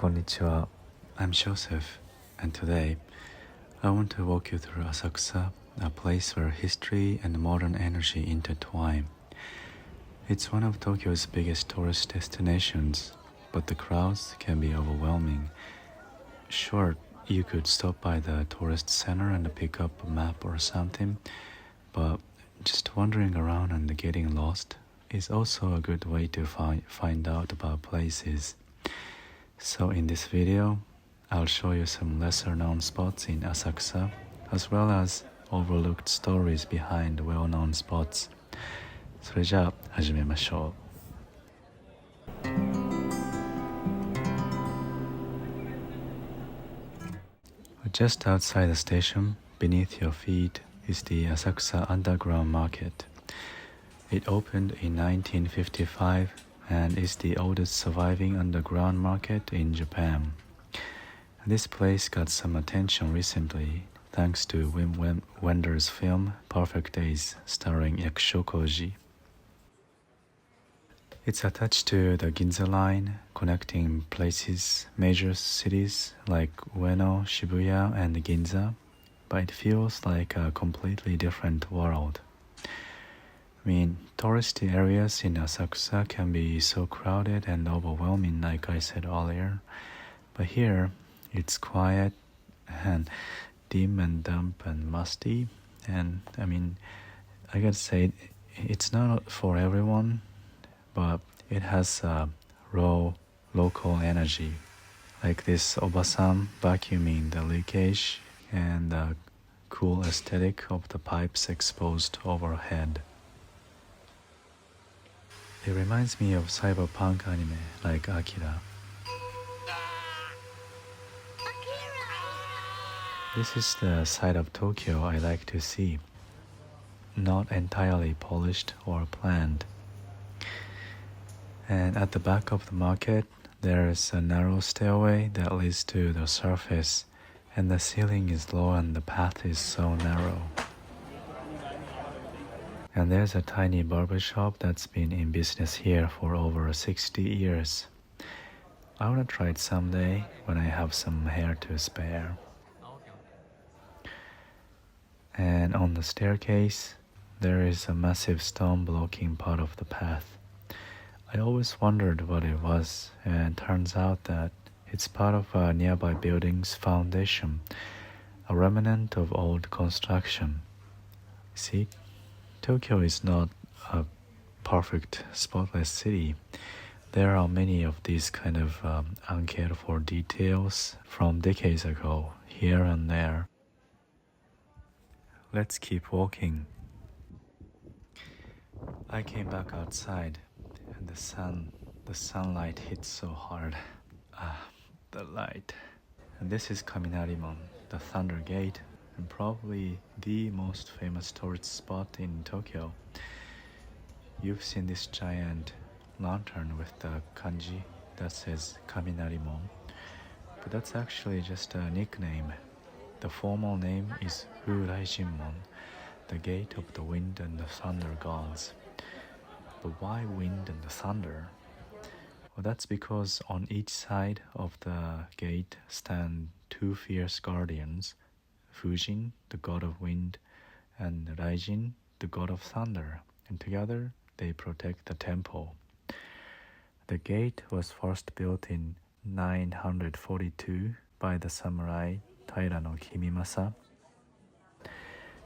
Konnichiwa, I'm Shosef, and today I want to walk you through Asakusa, a place where history and modern energy intertwine. It's one of Tokyo's biggest tourist destinations, but the crowds can be overwhelming. Sure, you could stop by the tourist center and pick up a map or something, but just wandering around and getting lost is also a good way to find out about places. So in this video, I'll show you some lesser known spots in Asakusa, as well as overlooked stories behind well-known spots. それじゃあ始めましょう。Just outside the station, beneath your feet, is the Asakusa Underground Market. It opened in 1955 and is the oldest surviving underground market in Japan. This place got some attention recently thanks to Wim Wenders' film Perfect Days starring Yakusho Koji. It's attached to the Ginza line, connecting major cities like Ueno, Shibuya, and Ginza, but it feels like a completely different world. Touristy areas in Asakusa can be so crowded and overwhelming, like I said earlier, but here it's quiet and dim and damp and musty, and I gotta say, it's not for everyone, but it has a raw local energy, like this obasan vacuuming the leakage and the cool aesthetic of the pipes exposed overhead. It reminds me of cyberpunk anime like Akira. This is the side of Tokyo I like to see, not entirely polished or planned. And at the back of the market, there is a narrow stairway that leads to the surface, and the ceiling is low and the path is so narrow. And there's a tiny barber shop that's been in business here for over 60 years. I want to try it someday when I have some hair to spare. And on the staircase, there is a massive stone blocking part of the path. I always wondered what it was, and it turns out that it's part of a nearby building's foundation, a remnant of old construction. See, Tokyo is not a perfect, spotless city. There are many of these kind of uncared for details from decades ago, here and there. Let's keep walking. I came back outside, and the sunlight hits so hard. The light. And this is Kaminarimon, the Thunder Gate, and probably the most famous tourist spot in Tokyo. You've seen this giant lantern with the kanji that says Kaminarimon, but that's actually just a nickname. The formal name is Furaijinmon, the gate of the wind and the thunder gods. But why wind and the thunder? Well, that's because on each side of the gate stand two fierce guardians, Fujin, the god of wind, and Raijin, the god of thunder, and together they protect the temple. The gate was first built in 942 by the samurai Taira no Himimasa.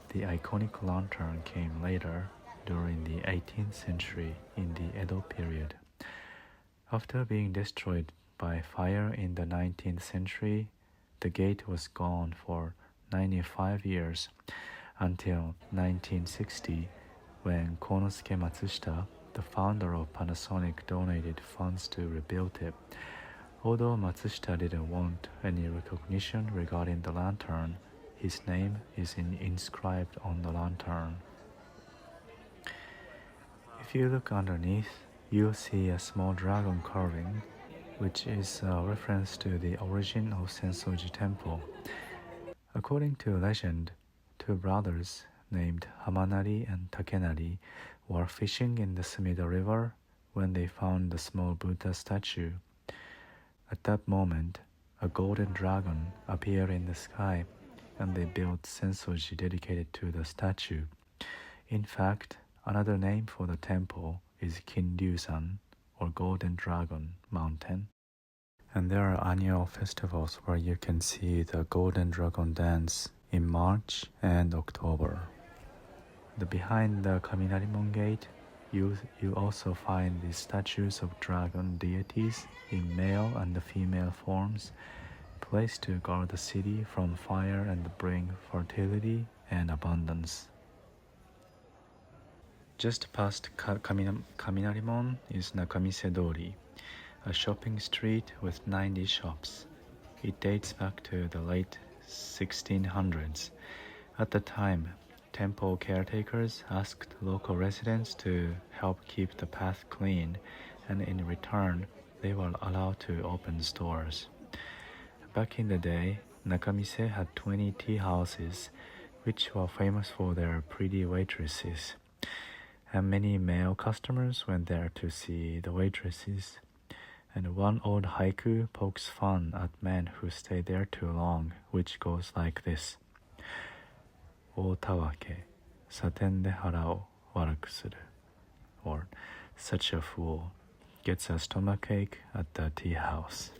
The iconic lantern came later, during the 18th century in the Edo period. After being destroyed by fire in the 19th century, the gate was gone for 95 years until 1960, when Konosuke Matsushita, the founder of Panasonic, donated funds to rebuild it. Although Matsushita didn't want any recognition regarding the lantern, his name is inscribed on the lantern. If you look underneath, you'll see a small dragon carving, which is a reference to the origin of Sensoji Temple. According to legend, two brothers named Hamanari and Takenari were fishing in the Sumida River when they found the small Buddha statue. At that moment, a golden dragon appeared in the sky, and they built sensoji dedicated to the statue. In fact, another name for the temple is Kinryusan, or Golden Dragon Mountain. And there are annual festivals where you can see the Golden Dragon dance in March and October. Behind the Kaminarimon gate, you also find the statues of dragon deities in male and female forms, placed to guard the city from fire and bring fertility and abundance. Just past Kaminarimon is Nakamise-dori, a shopping street with 90 shops. It dates back to the late 1600s. At the time, temple caretakers asked local residents to help keep the path clean, and in return, they were allowed to open stores. Back in the day, Nakamise had 20 tea houses, which were famous for their pretty waitresses. And many male customers went there to see the waitresses. And one old haiku pokes fun at men who stay there too long, which goes like this. 大たわけ、サテンで腹を悪くする. Or, such a fool gets a stomachache at the tea house.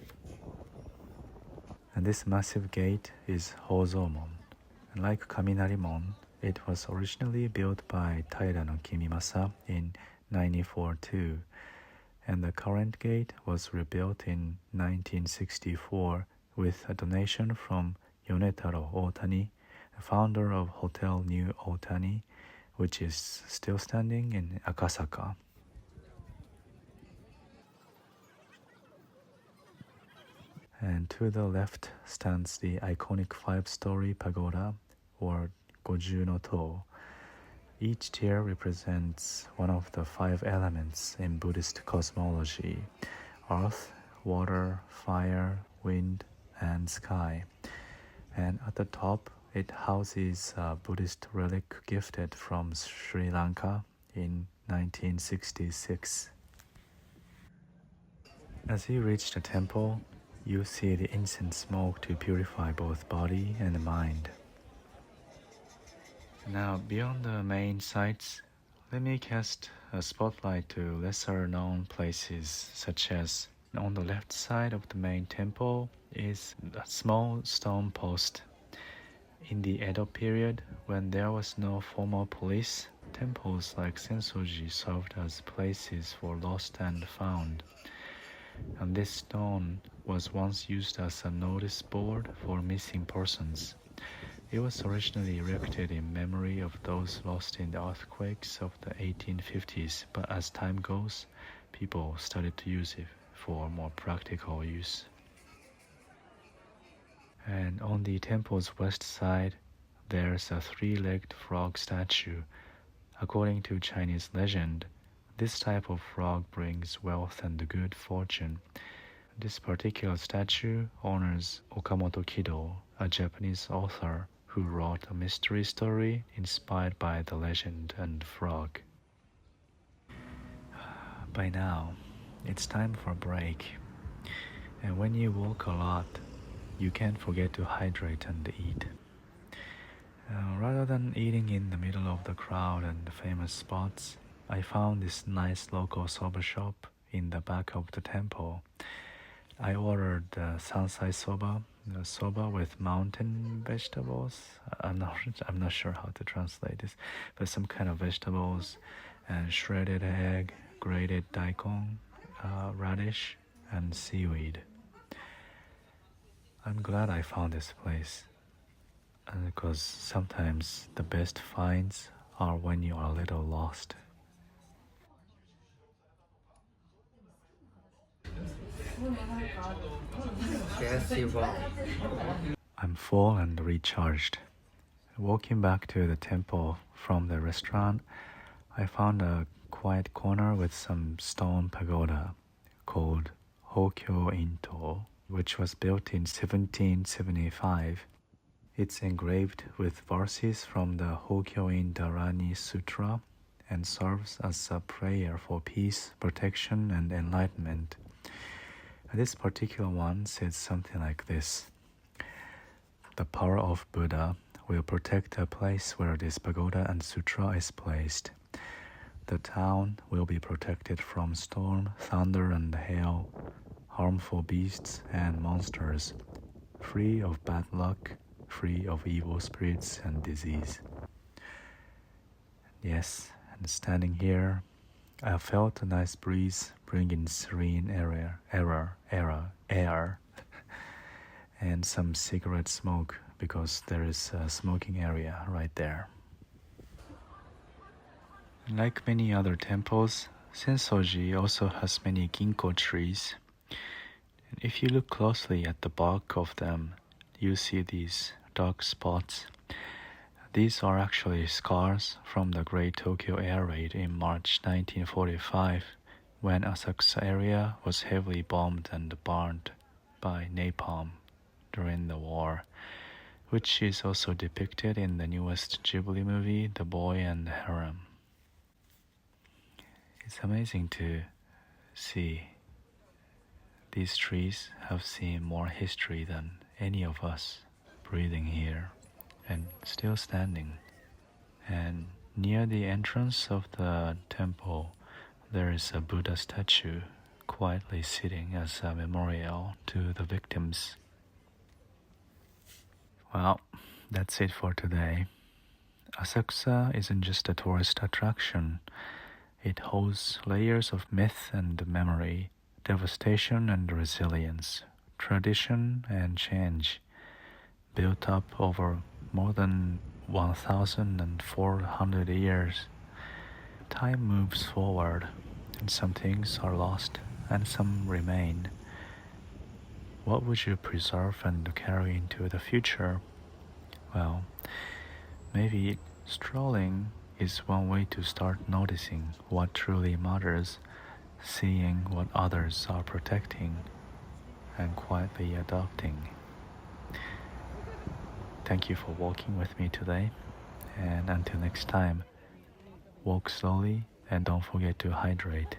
And this massive gate is Hozomon. And like Kaminarimon, it was originally built by Taira no Kimimasa in 942, and the current gate was rebuilt in 1964 with a donation from Yonetaro Otani, the founder of Hotel New Otani, which is still standing in Akasaka. And to the left stands the iconic 5-story pagoda, or Goju no To. Each tier represents one of the 5 elements in Buddhist cosmology: earth, water, fire, wind, and sky. And at the top, it houses a Buddhist relic gifted from Sri Lanka in 1966. As you reach the temple, you see the incense smoke to purify both body and mind. Now, beyond the main sites, let me cast a spotlight to lesser-known places, such as on the left side of the main temple is a small stone post. In the Edo period, when there was no formal police, temples like Sensoji served as places for lost and found. And this stone was once used as a notice board for missing persons. It was originally erected in memory of those lost in the earthquakes of the 1850s, but as time goes, people started to use it for more practical use. And on the temple's west side, there's a 3-legged frog statue. According to Chinese legend, this type of frog brings wealth and good fortune. This particular statue honors Okamoto Kido, a Japanese author who wrote a mystery story inspired by the legend and frog. By now, it's time for a break. And when you walk a lot, you can't forget to hydrate and eat. Rather than eating in the middle of the crowd and the famous spots, I found this nice local soba shop in the back of the temple. I ordered sansai soba, soba with mountain vegetables. I'm not sure how to translate this, but some kind of vegetables and shredded egg, grated daikon, radish, and seaweed. I'm glad I found this place, because sometimes the best finds are when you are a little lost. I'm full and recharged. Walking back to the temple from the restaurant, I found a quiet corner with some stone pagoda called Hokyo Into, which was built in 1775. It's engraved with verses from the Hokyo-in Dharani Sutra and serves as a prayer for peace, protection, and enlightenment. This particular one says something like this: the power of Buddha will protect a place where this pagoda and sutra is placed. The town will be protected from storm, thunder, and hail, harmful beasts and monsters, free of bad luck, free of evil spirits and disease. Yes, and standing here, I felt a nice breeze bringing serene air, and some cigarette smoke because there is a smoking area right there. Like many other temples, Sensoji also has many ginkgo trees. If you look closely at the bark of them, you see these dark spots. These are actually scars from the Great Tokyo Air Raid in March 1945, when Asakusa area was heavily bombed and burned by napalm during the war, which is also depicted in the newest Ghibli movie, The Boy and the Harem. It's amazing to see these trees have seen more history than any of us breathing here and still standing. And near the entrance of the temple, there is a Buddha statue quietly sitting as a memorial to the victims. Well, that's it for today. Asakusa isn't just a tourist attraction. It holds layers of myth and memory, devastation and resilience, tradition and change, built up over more than 1,400 years. Time moves forward, and some things are lost and some remain. What would you preserve and carry into the future? Well, maybe strolling is one way to start noticing what truly matters, seeing what others are protecting, and quietly adopting. Thank you for walking with me today, and until next time, walk slowly and don't forget to hydrate.